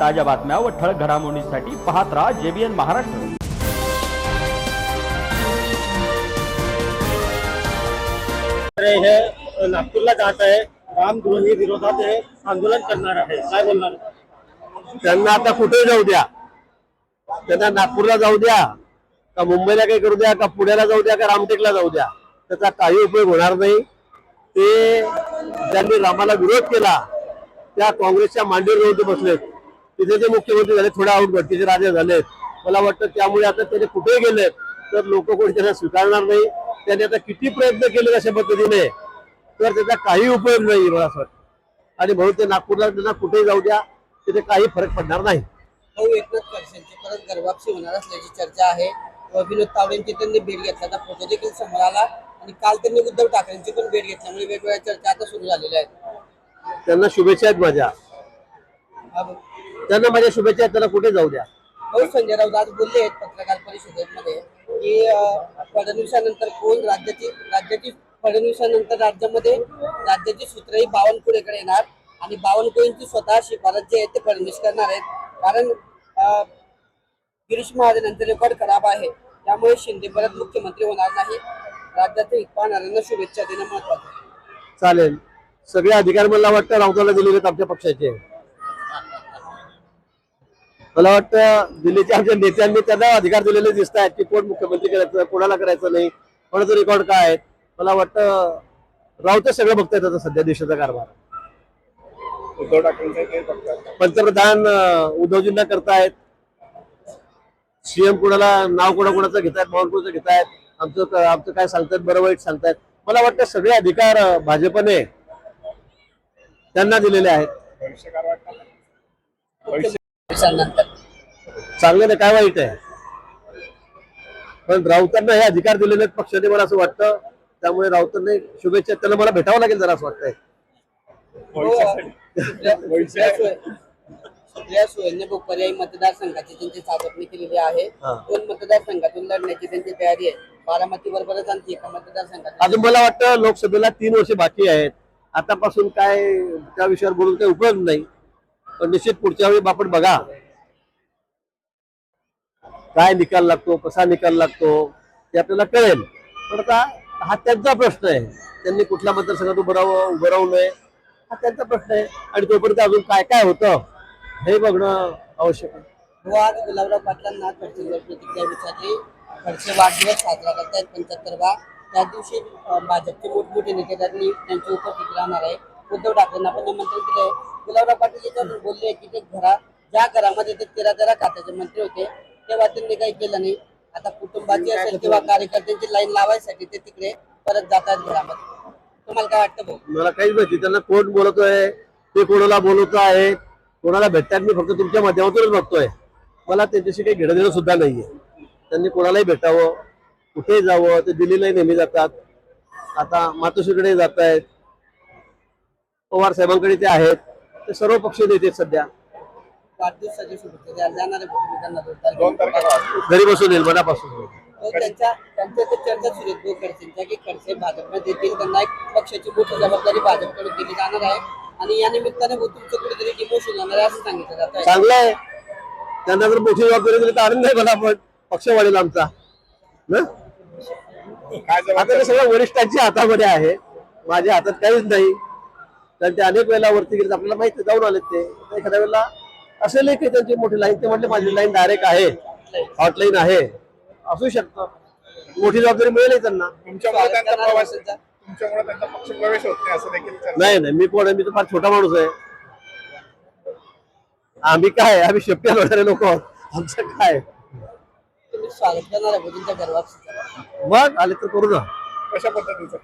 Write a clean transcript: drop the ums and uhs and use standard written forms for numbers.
ताज्या बातम्या व ठळक घडामोडींसाठी पाहत राहा JBN महाराष्ट्र। हे नागपूरला जात आहे, रामद्रोही विरोधात हे आंदोलन करणार आहे, काय बोलणार? त्यांना आता कुठे जाऊ द्या, त्यांना नागपूरला जाऊ द्या का मुंबईला काही करू द्या का पुण्याला जाऊ द्या का रामटेकला जाऊ द्या, त्याचा काही उपयोग होणार नाही। ते ज्यांनी रामाला विरोध केला त्या काँग्रेसच्या मांडीवर येऊन बसलेत, तिथे ते मुख्यमंत्री झाले, थोडा आऊट भट्टीचे राजे झालेत। मला वाटतं त्यामुळे आता ते कुठे गेलेत तर लोक कोणी त्यांना स्वीकारणार नाही। त्यांनी आता किती प्रयत्न केले अशा पद्धतीने तर त्याचा काही उपयोग नाही मला असं वाटतं, आणि म्हणून ते नागपूरला त्यांना कुठेही जाऊ द्या, तिथे काही फरक पडणार नाही। एकनाथ खडसेंची परत गर्भवापसी होणार असल्याची चर्चा आहे। विनोद तावडेंची त्यांनी भेट घेतल्याचा फोटो देखील समोर आला, आणि काल त्यांनी उद्धव ठाकरेंची पण भेट घेतल्यामुळे वेगवेगळ्या चर्चा आता सुरू झालेल्या आहेत। त्यांना शुभेच्छा आहेत माझ्या, त्यांना माझ्या शुभेच्छा आहेत, त्यांना कुठे जाऊ द्या। संजय राऊत आज बोलले आहेत पत्रकार परिषदेमध्ये की फडणवीसानंतर कोण राज्याची फडणवीसानंतर राज्याची सूत्रही बावनकुळेकडे येणार, आणि बावनकुळेंची स्वतः शिफारस जी आहे ते फडणवीस करणार आहेत, कारण गिरीश महाजन यांचे रेकॉर्ड खराब आहे, त्यामुळे शिंदे परत मुख्यमंत्री होणार नाही। राज्यातील हित पाहणाऱ्यांना शुभेच्छा देणं महत्वाचं आहे। चालेल, सगळे अधिकार मला वाटतं राऊताला दिलेले आहेत आमच्या पक्षाचे। मला वाटतं दिल्लीच्या आमच्या नेत्यांनी त्यांना अधिकार दिलेले दिसत आहेत की कोण मुख्यमंत्री करायचं, कोणाला करायचं नाही, कोणाचं रेकॉर्ड काय आहे। मला वाटतं राऊत सगळं बघतायत आता सध्या देशाचा कारभार। उद्धव ठाकरे पंतप्रधान उद्धवजींना करतायत, सीएम कोणाला नाव कोणाकोणाचं घेतायत, बावनकुळेचं घेतायत, आमचं काय सांगतायत, बरं वाईट सांगतायत। मला वाटतं सगळे अधिकार भाजपने त्यांना दिलेले आहेत। चांगलं नाही, काय वाईट आहे, पण राऊतांना हे अधिकार दिलेले आहेत पक्षाने, मला असं वाटतं। त्यामुळे राऊतांनी शुभेच्छा, त्यांना मला भेटावं लागेल जरा असं वाटतंय। सुप्रिया सुळेंनी पर्यायी मतदारसंघाची त्यांची चाचपणी केलेली आहे। दोन मतदारसंघातून लढण्याची त्यांची तयारी आहे, बारामती बरोबरच आणखी एका मतदारसंघात। अजून मला वाटतं लोकसभेला 3 वर्ष बाकी आहेत, आतापासून काय त्या विषयावर बोलून काही उपयोग नाही। पण निश्चित पुढच्या वेळी आपण बघा काय निकाल लागतो, कसा निकाल लागतो ते आपल्याला कळेल। पण आता हा त्यांचा प्रश्न आहे, त्यांनी कुठल्या मतदारसंघात उभं राहू नये हा त्यांचा प्रश्न आहे, आणि तोपर्यंत अजून काय काय होतं हे बघणं आवश्यक आहे। आज गुलाबराव पाटलांना खडसेंवर प्रतिक्रिया विचारली। खडसे वाढदिवस साजरा करतायत 75वा, त्या दिवशी भाजपचे मोठमोठे नेते त्यांची उपस्थिती राहणार आहे। उद्धव ठाकरेंना पण निमंत्रण दिलंय। गुलाबराव पाटील याच्यावर बोलले की ते ज्या घरामध्ये ते 13 खात्याचे मंत्री होते तेव्हा त्यांनी काही केलं नाही, आता कुटुंबाची असेल किंवा कार्यकर्त्यांची लाईन लावायसाठी ते तिकडे परत जातात घरामध्ये। तुम्हाला काय वाटतं भाऊ? मला काहीच माहिती त्यांना कोण बोलतोय, ते कोणाला बोलवत आहे, कोणाला भेटतात, मी फक्त तुमच्या माध्यमातूनच बघतोय। मला त्यांच्याशी काही घेणं देणं सुद्धा नाहीये। त्यांनी कोणालाही भेटावं, कुठे जावं, ते दिल्लीलाही नेहमी जातात, आता मातोश्रीकडे जात आहेत, पवार साहेबांकडे ते आहेत, ते सर्व पक्ष नेते सध्या। वाढदिवसाची शुभेच्छा जाणार आहे घरी बसून येईल मनापासून। त्यांच्या चर्चा सुरू आहे खडसेंच्या की खडसे भाजपमध्ये येतील, त्यांना एक पक्षाची मोठी जबाबदारी भाजपकडे दिली जाणार आहे, आणि या निमित्ताने तुमचं कुठेतरी डिमोशन होणार आहे असं सांगितलं जात आहे। चांगलं आहे, त्यांना जर मोठी जबाबदारी दिली तर आनंद आहे मला, पण पक्ष वाढेल आमचा ना। आता ते सगळं वरिष्ठांच्या हातामध्ये आहे, माझ्या हातात काहीच नाही। कारण ते अनेक वेळेला वरती गेले, आपल्याला माहिती जाऊन आलेत ते। एखाद्या वेळेला असेल की त्यांची मोठी लाईन, ते म्हटले माझी लाईन डायरेक्ट आहे, हॉटलाईन आहे, असू शकतं, मोठी जबाबदारी मिळेल त्यांना। तुमच्यामुळे त्यांचा पक्ष प्रवेश होत नाही असं देखील नाही, मी कोण आहे, मी तर फार छोटा माणूस आहे। आम्ही काय, आम्ही शेपट्या वगैरे लोक आहोत, आमचं काय। तुम्ही स्वागत करणार आहे तुमच्या घरवापसीचं? मग आले तर करू ना। कशा पद्धतीचं?